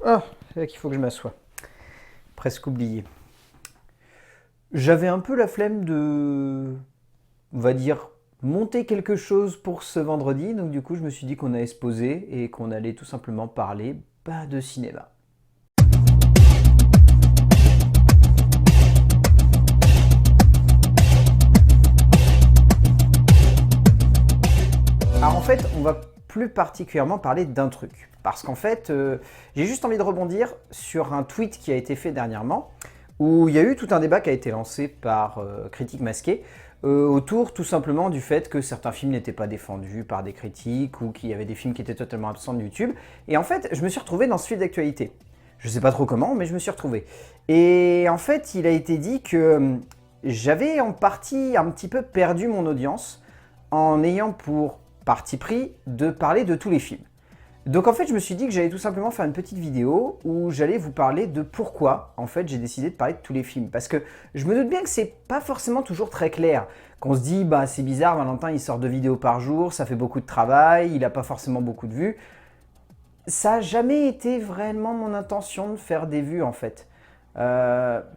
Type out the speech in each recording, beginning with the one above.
Ah, c'est là qu'il faut que je m'assoie. Presque oublié. J'avais un peu la flemme de, on va dire, monter quelque chose pour ce vendredi. Donc du coup, je me suis dit qu'on allait se poser et qu'on allait tout simplement parler de cinéma. Alors en fait, on va plus particulièrement parler d'un truc. Parce qu'en fait, j'ai juste envie de rebondir sur un tweet qui a été fait dernièrement, où il y a eu tout un débat qui a été lancé par Critique Masquée, autour tout simplement du fait que certains films n'étaient pas défendus par des critiques, ou qu'il y avait des films qui étaient totalement absents de YouTube. Et en fait, je me suis retrouvé dans ce fil d'actualité. Je sais pas trop comment, mais je me suis retrouvé. Et en fait, il a été dit que j'avais en partie un petit peu perdu mon audience en ayant pour parti pris de parler de tous les films. Donc en fait, je me suis dit que j'allais tout simplement faire une petite vidéo où j'allais vous parler de pourquoi en fait j'ai décidé de parler de tous les films. Parce que je me doute bien que c'est pas forcément toujours très clair. Qu'on se dit, bah c'est bizarre, Valentin il sort 2 vidéos par jour, ça fait beaucoup de travail, il a pas forcément beaucoup de vues. Ça n'a jamais été vraiment mon intention de faire des vues en fait.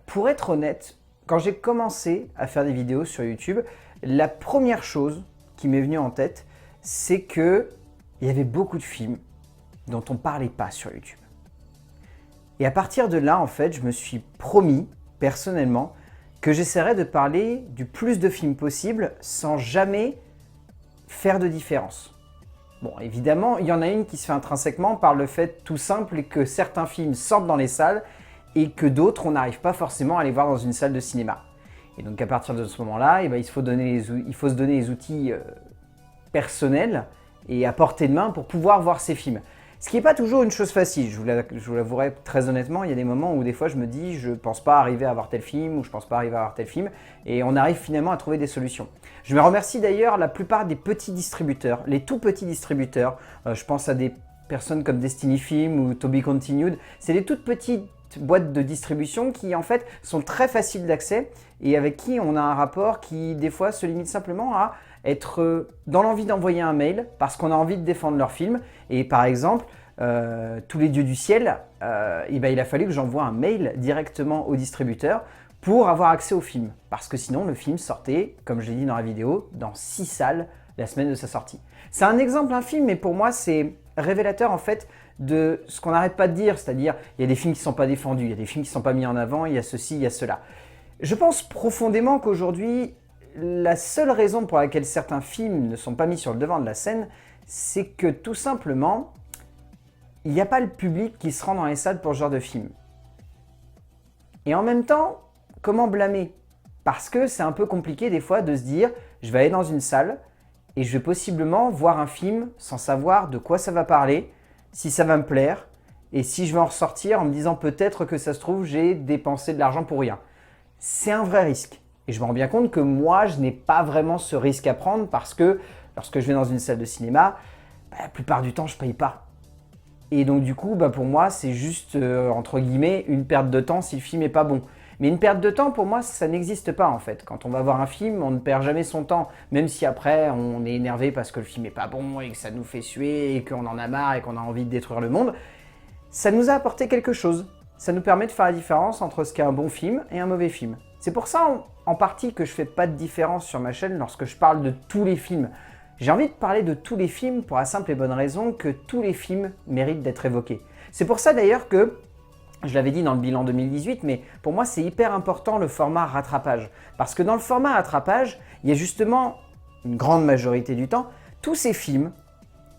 Pour être honnête, quand j'ai commencé à faire des vidéos sur YouTube, la première chose qui m'est venue en tête, c'est que il y avait beaucoup de films dont on ne parlait pas sur YouTube. Et à partir de là, en fait, je me suis promis, personnellement, que j'essaierais de parler du plus de films possible sans jamais faire de différence. Bon, évidemment, il y en a une qui se fait intrinsèquement par le fait tout simple que certains films sortent dans les salles et que d'autres, on n'arrive pas forcément à les voir dans une salle de cinéma. Et donc à partir de ce moment-là, il faut se donner les outils personnels et à portée de main pour pouvoir voir ces films. Ce qui n'est pas toujours une chose facile, je vous l'avouerai très honnêtement, il y a des moments où des fois je me dis je pense pas arriver à voir tel film ou je pense pas arriver à voir tel film et on arrive finalement à trouver des solutions. Je me remercie d'ailleurs la plupart des petits distributeurs, les tout petits distributeurs, je pense à des personnes comme Destiny Film ou To Be Continued, c'est des toutes petites boîtes de distribution qui en fait sont très faciles d'accès et avec qui on a un rapport qui des fois se limite simplement à être dans l'envie d'envoyer un mail parce qu'on a envie de défendre leur film. Et par exemple, Tous les dieux du ciel, il a fallu que j'envoie un mail directement au distributeur pour avoir accès au film. Parce que sinon, le film sortait, comme je l'ai dit dans la vidéo, dans 6 salles la semaine de sa sortie. C'est un exemple infime, mais pour moi, c'est révélateur en fait de ce qu'on n'arrête pas de dire. C'est-à-dire, il y a des films qui ne sont pas défendus, il y a des films qui ne sont pas mis en avant, il y a ceci, il y a cela. Je pense profondément qu'aujourd'hui, la seule raison pour laquelle certains films ne sont pas mis sur le devant de la scène, c'est que tout simplement, il n'y a pas le public qui se rend dans les salles pour ce genre de film. Et en même temps, comment blâmer? Parce que c'est un peu compliqué des fois de se dire, je vais aller dans une salle et je vais possiblement voir un film sans savoir de quoi ça va parler, si ça va me plaire, et si je vais en ressortir en me disant peut-être que ça se trouve, j'ai dépensé de l'argent pour rien. C'est un vrai risque. Et je me rends bien compte que moi, je n'ai pas vraiment ce risque à prendre parce que lorsque je vais dans une salle de cinéma, la plupart du temps, je ne paye pas. Et donc du coup, pour moi, c'est juste, entre guillemets, une perte de temps si le film n'est pas bon. Mais une perte de temps, pour moi, ça n'existe pas en fait. Quand on va voir un film, on ne perd jamais son temps. Même si après, on est énervé parce que le film n'est pas bon et que ça nous fait suer et qu'on en a marre et qu'on a envie de détruire le monde, ça nous a apporté quelque chose. Ça nous permet de faire la différence entre ce qu'est un bon film et un mauvais film. C'est pour ça en partie que je fais pas de différence sur ma chaîne lorsque je parle de tous les films. J'ai envie de parler de tous les films pour la simple et bonne raison que tous les films méritent d'être évoqués. C'est pour ça d'ailleurs que, je l'avais dit dans le bilan 2018, mais pour moi c'est hyper important le format rattrapage. Parce que dans le format rattrapage, il y a justement, une grande majorité du temps, tous ces films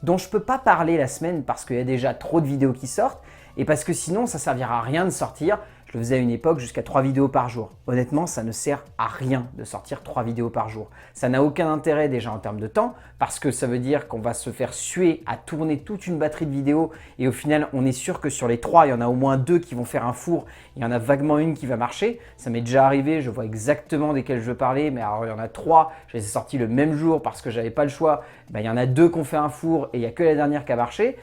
dont je ne peux pas parler la semaine parce qu'il y a déjà trop de vidéos qui sortent et parce que sinon ça ne servira à rien de sortir. Je le faisais à une époque jusqu'à 3 vidéos par jour. Honnêtement, ça ne sert à rien de sortir 3 vidéos par jour. Ça n'a aucun intérêt déjà en termes de temps parce que ça veut dire qu'on va se faire suer à tourner toute une batterie de vidéos et au final, on est sûr que sur les 3, il y en a au moins 2 qui vont faire un four. Il y en a vaguement une qui va marcher. Ça m'est déjà arrivé, je vois exactement desquelles je veux parler, mais alors il y en a 3, je les ai sortis le même jour parce que j'avais pas le choix. Il y en a 2 qui ont fait un four et il n'y a que la dernière qui a marché.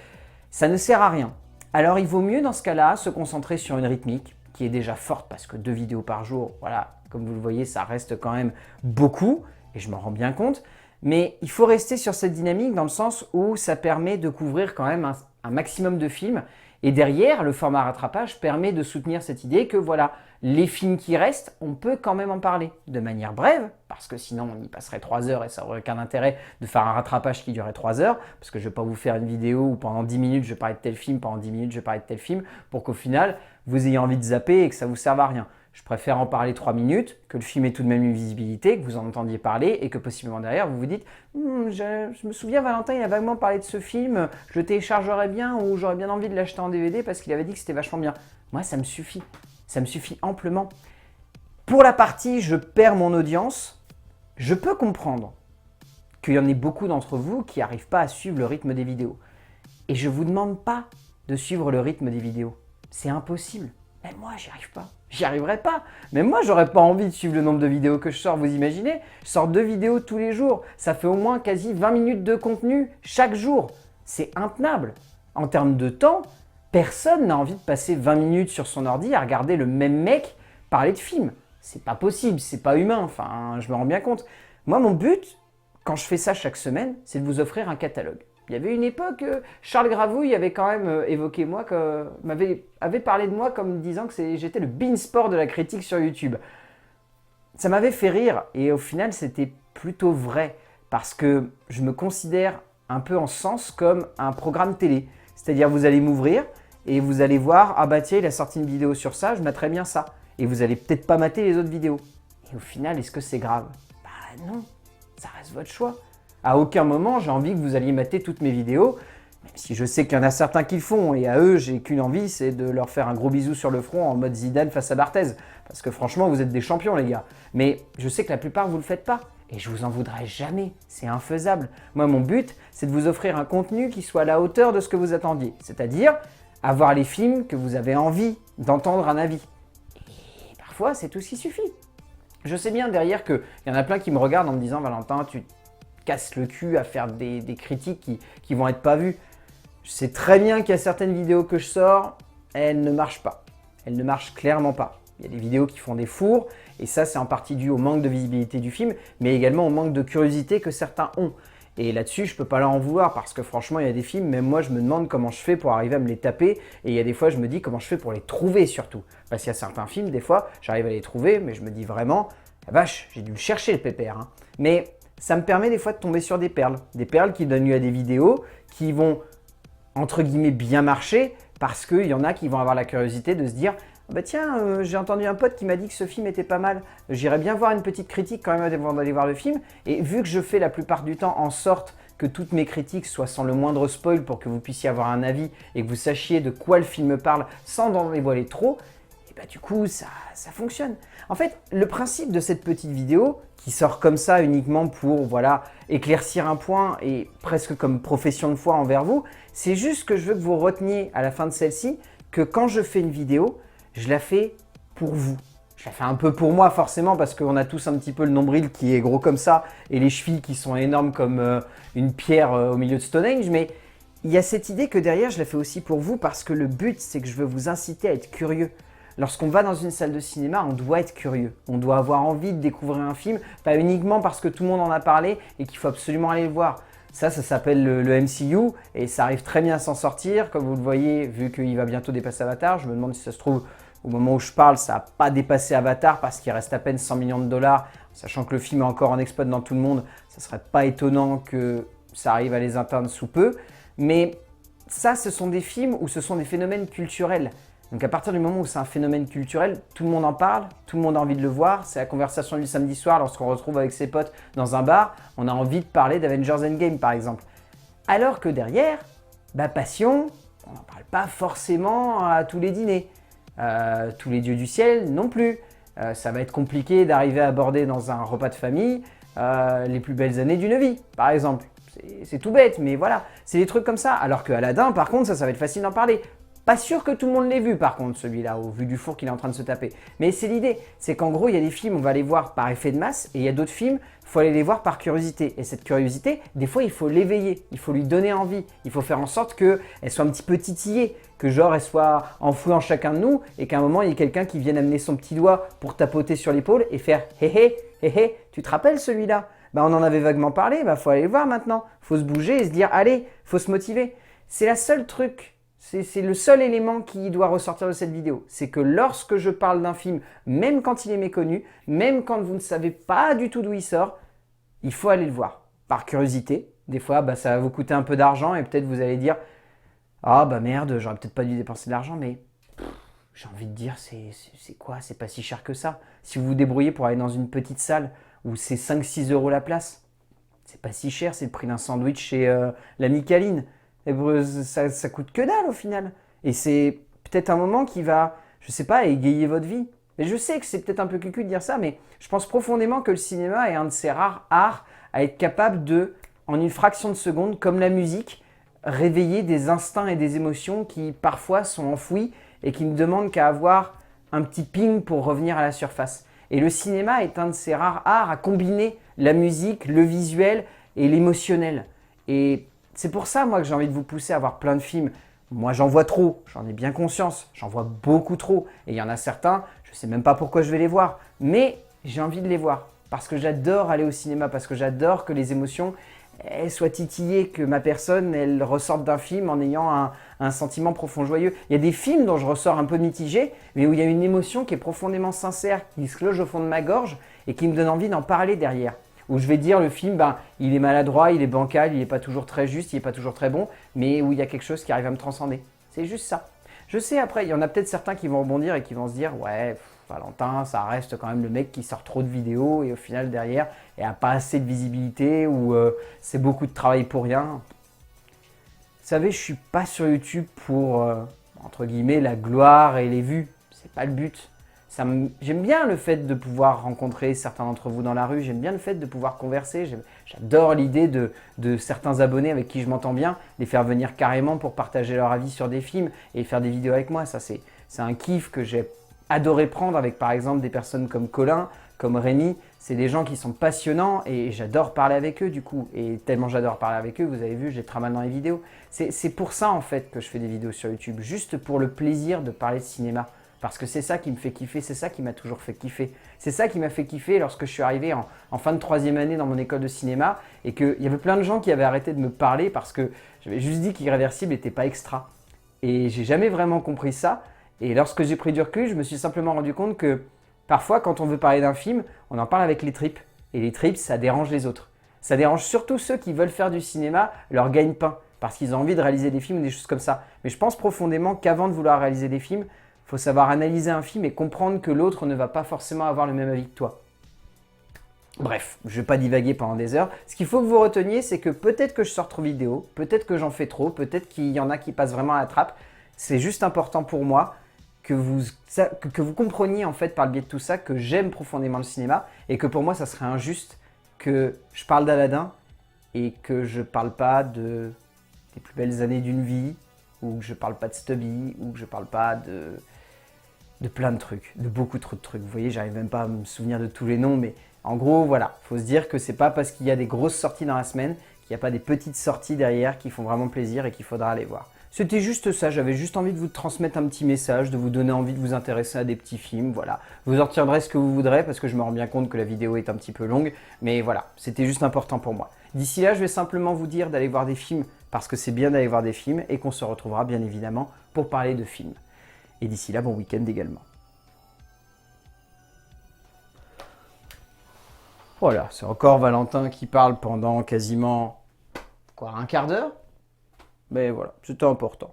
Ça ne sert à rien. Alors il vaut mieux dans ce cas-là se concentrer sur une rythmique qui est déjà forte parce que 2 vidéos par jour, voilà, comme vous le voyez, ça reste quand même beaucoup et je m'en rends bien compte. Mais il faut rester sur cette dynamique dans le sens où ça permet de couvrir quand même un maximum de films. Et derrière, le format rattrapage permet de soutenir cette idée que voilà, les films qui restent, on peut quand même en parler de manière brève, parce que sinon on y passerait 3 heures et ça n'aurait aucun intérêt de faire un rattrapage qui durait 3 heures, parce que je ne vais pas vous faire une vidéo où pendant 10 minutes je parlais de tel film, pendant 10 minutes je parlais de tel film, pour qu'au final vous ayez envie de zapper et que ça ne vous serve à rien. Je préfère en parler 3 minutes, que le film ait tout de même une visibilité, que vous en entendiez parler et que possiblement derrière vous vous dites je me souviens Valentin il a vaguement parlé de ce film, je le téléchargerais bien ou j'aurais bien envie de l'acheter en DVD parce qu'il avait dit que c'était vachement bien. Moi ça me suffit amplement. Pour la partie je perds mon audience, je peux comprendre qu'il y en ait beaucoup d'entre vous qui n'arrivent pas à suivre le rythme des vidéos. Et je ne vous demande pas de suivre le rythme des vidéos. C'est impossible. Même moi, j'y arrive pas. J'y arriverai pas. Même moi, j'aurais pas envie de suivre le nombre de vidéos que je sors. Vous imaginez? Je sors 2 vidéos tous les jours. Ça fait au moins quasi 20 minutes de contenu chaque jour. C'est intenable. En termes de temps, personne n'a envie de passer 20 minutes sur son ordi à regarder le même mec parler de film. C'est pas possible, c'est pas humain. Enfin, je me rends bien compte. Moi, mon but, quand je fais ça chaque semaine, c'est de vous offrir un catalogue. Il y avait une époque, Charles Gravouille avait quand même évoqué moi, avait parlé de moi comme disant que j'étais le Beansport de la critique sur YouTube. Ça m'avait fait rire et au final c'était plutôt vrai parce que je me considère un peu en sens comme un programme télé. C'est-à-dire vous allez m'ouvrir et vous allez voir, ah bah tiens il a sorti une vidéo sur ça, je mettrai bien ça. Et vous allez peut-être pas mater les autres vidéos. Et au final, est-ce que c'est grave? Bah non, ça reste votre choix. À aucun moment, j'ai envie que vous alliez mater toutes mes vidéos, même si je sais qu'il y en a certains qui le font, et à eux, j'ai qu'une envie, c'est de leur faire un gros bisou sur le front en mode Zidane face à Barthez. Parce que franchement, vous êtes des champions, les gars. Mais je sais que la plupart, vous le faites pas. Et je vous en voudrais jamais, c'est infaisable. Moi, mon but, c'est de vous offrir un contenu qui soit à la hauteur de ce que vous attendiez. C'est-à-dire, avoir les films que vous avez envie d'entendre un avis. Et parfois, c'est tout ce qui suffit. Je sais bien derrière qu'il y en a plein qui me regardent en me disant « Valentin, tu casse le cul à faire des critiques qui vont être pas vues. » Je sais très bien qu'il y a certaines vidéos que je sors, elles ne marchent pas. Elles ne marchent clairement pas. Il y a des vidéos qui font des fours, et ça c'est en partie dû au manque de visibilité du film, mais également au manque de curiosité que certains ont. Et là-dessus, je peux pas leur en vouloir, parce que franchement, il y a des films, même moi je me demande comment je fais pour arriver à me les taper, et il y a des fois je me dis comment je fais pour les trouver surtout. Parce qu'il y a certains films, des fois, j'arrive à les trouver, mais je me dis vraiment, la vache, j'ai dû le chercher le pépère. Hein. Mais ça me permet des fois de tomber sur des perles qui donnent lieu à des vidéos qui vont, entre guillemets, bien marcher parce qu'il y en a qui vont avoir la curiosité de se dire « Bah tiens, j'ai entendu un pote qui m'a dit que ce film était pas mal, j'irais bien voir une petite critique quand même avant d'aller voir le film. » Et vu que je fais la plupart du temps en sorte que toutes mes critiques soient sans le moindre spoil pour que vous puissiez avoir un avis et que vous sachiez de quoi le film parle sans en dévoiler trop, et bah du coup ça fonctionne. En fait, le principe de cette petite vidéo qui sort comme ça uniquement pour voilà, éclaircir un point et presque comme profession de foi envers vous, c'est juste que je veux que vous reteniez à la fin de celle-ci que quand je fais une vidéo, je la fais pour vous. Je la fais un peu pour moi forcément parce qu'on a tous un petit peu le nombril qui est gros comme ça et les chevilles qui sont énormes comme une pierre au milieu de Stonehenge, mais il y a cette idée que derrière je la fais aussi pour vous parce que le but c'est que je veux vous inciter à être curieux. Lorsqu'on va dans une salle de cinéma, on doit être curieux. On doit avoir envie de découvrir un film, pas uniquement parce que tout le monde en a parlé et qu'il faut absolument aller le voir. Ça s'appelle le MCU et ça arrive très bien à s'en sortir. Comme vous le voyez, vu qu'il va bientôt dépasser Avatar, je me demande si ça se trouve, au moment où je parle, ça n'a pas dépassé Avatar parce qu'il reste à peine 100 millions de dollars. Sachant que le film est encore en exploit dans tout le monde, ça ne serait pas étonnant que ça arrive à les atteindre sous peu. Mais ça, ce sont des films où ce sont des phénomènes culturels. Donc à partir du moment où c'est un phénomène culturel, tout le monde en parle, tout le monde a envie de le voir. C'est la conversation du samedi soir lorsqu'on retrouve avec ses potes dans un bar. On a envie de parler d'Avengers Endgame par exemple. Alors que derrière, Passion, on n'en parle pas forcément à tous les dîners. Tous les dieux du ciel non plus. Ça va être compliqué d'arriver à aborder dans un repas de famille les plus belles années d'une vie par exemple. C'est tout bête mais voilà, c'est des trucs comme ça. Alors que Aladdin par contre ça va être facile d'en parler. Pas sûr que tout le monde l'ait vu par contre celui-là, au vu du four qu'il est en train de se taper. Mais c'est l'idée, c'est qu'en gros il y a des films, on va les voir par effet de masse, et il y a d'autres films, il faut aller les voir par curiosité. Et cette curiosité, des fois il faut l'éveiller, il faut lui donner envie, il faut faire en sorte qu'elle soit un petit peu titillée, que genre elle soit enfouie en chacun de nous, et qu'à un moment il y ait quelqu'un qui vienne amener son petit doigt pour tapoter sur l'épaule et faire « hé hé, tu te rappelles celui-là ?» On en avait vaguement parlé, faut aller le voir maintenant, faut se bouger et se dire « allez, faut se motiver ». C'est la seule truc, c'est le seul élément qui doit ressortir de cette vidéo. C'est que lorsque je parle d'un film, même quand il est méconnu, même quand vous ne savez pas du tout d'où il sort, il faut aller le voir. Par curiosité, des fois ça va vous coûter un peu d'argent et peut-être vous allez dire « Ah bah merde, j'aurais peut-être pas dû dépenser de l'argent, mais j'ai envie de dire, c'est quoi? C'est pas si cher que ça. Si vous vous débrouillez pour aller dans une petite salle où c'est 5-6 euros la place, c'est pas si cher, c'est le prix d'un sandwich chez l'ami Caline. Et ça coûte que dalle au final. Et c'est peut-être un moment qui va, je sais pas, égayer votre vie. Et je sais que c'est peut-être un peu cucu de dire ça, mais je pense profondément que le cinéma est un de ces rares arts à être capable de, en une fraction de seconde, comme la musique, réveiller des instincts et des émotions qui parfois sont enfouis et qui ne demandent qu'à avoir un petit ping pour revenir à la surface. Et le cinéma est un de ces rares arts à combiner la musique, le visuel et l'émotionnel. Et c'est pour ça, moi, que j'ai envie de vous pousser à voir plein de films. Moi, j'en vois trop, j'en ai bien conscience, j'en vois beaucoup trop. Et il y en a certains, je ne sais même pas pourquoi je vais les voir, mais j'ai envie de les voir. Parce que j'adore aller au cinéma, parce que j'adore que les émotions soient titillées, que ma personne, elle ressorte d'un film en ayant un sentiment profond joyeux. Il y a des films dont je ressors un peu mitigé, mais où il y a une émotion qui est profondément sincère, qui se loge au fond de ma gorge et qui me donne envie d'en parler derrière. Où je vais dire le film, il est maladroit, il est bancal, il n'est pas toujours très juste, il n'est pas toujours très bon, mais où il y a quelque chose qui arrive à me transcender. C'est juste ça. Je sais, après, il y en a peut-être certains qui vont rebondir et qui vont se dire « Ouais, Valentin, ça reste quand même le mec qui sort trop de vidéos et au final, derrière, il n'y a pas assez de visibilité ou c'est beaucoup de travail pour rien. » Vous savez, je ne suis pas sur YouTube pour, entre guillemets, la gloire et les vues. C'est pas le but. J'aime bien le fait de pouvoir rencontrer certains d'entre vous dans la rue, j'aime bien le fait de pouvoir converser, j'adore l'idée de certains abonnés avec qui je m'entends bien, les faire venir carrément pour partager leur avis sur des films et faire des vidéos avec moi. Ça, c'est un kiff que j'ai adoré prendre avec par exemple des personnes comme Colin, comme Rémi. C'est des gens qui sont passionnants et j'adore parler avec eux du coup. Et tellement j'adore parler avec eux, vous avez vu, je les travaille dans les vidéos. C'est pour ça en fait que je fais des vidéos sur YouTube, juste pour le plaisir de parler de cinéma. Parce que c'est ça qui me fait kiffer, c'est ça qui m'a toujours fait kiffer. C'est ça qui m'a fait kiffer lorsque je suis arrivé en fin de 3e année dans mon école de cinéma et qu'il y avait plein de gens qui avaient arrêté de me parler parce que j'avais juste dit qu'Irréversible n'était pas extra. Et j'ai jamais vraiment compris ça. Et lorsque j'ai pris du recul, je me suis simplement rendu compte que parfois, quand on veut parler d'un film, on en parle avec les tripes. Et les tripes, ça dérange les autres. Ça dérange surtout ceux qui veulent faire du cinéma leur gagne-pain parce qu'ils ont envie de réaliser des films ou des choses comme ça. Mais je pense profondément qu'avant de vouloir réaliser des films, il faut savoir analyser un film et comprendre que l'autre ne va pas forcément avoir le même avis que toi. Bref, je ne vais pas divaguer pendant des heures. Ce qu'il faut que vous reteniez, c'est que peut-être que je sors trop de vidéos, peut-être que j'en fais trop, peut-être qu'il y en a qui passent vraiment à la trappe. C'est juste important pour moi que vous compreniez en fait par le biais de tout ça que j'aime profondément le cinéma et que pour moi, ça serait injuste que je parle d'Aladin et que je ne parle pas des plus belles années d'une vie ou que je ne parle pas de Stubby ou que je ne parle pas de plein de trucs, de beaucoup trop de trucs. Vous voyez, j'arrive même pas à me souvenir de tous les noms, mais en gros, voilà, il faut se dire que c'est pas parce qu'il y a des grosses sorties dans la semaine qu'il n'y a pas des petites sorties derrière qui font vraiment plaisir et qu'il faudra aller voir. C'était juste ça, j'avais juste envie de vous transmettre un petit message, de vous donner envie de vous intéresser à des petits films, voilà. Vous en retiendrez ce que vous voudrez parce que je me rends bien compte que la vidéo est un petit peu longue, mais voilà, c'était juste important pour moi. D'ici là, je vais simplement vous dire d'aller voir des films parce que c'est bien d'aller voir des films et qu'on se retrouvera bien évidemment pour parler de films. Et d'ici là, bon week-end également. Voilà, c'est encore Valentin qui parle pendant quasiment, un quart d'heure. Mais voilà, c'était important.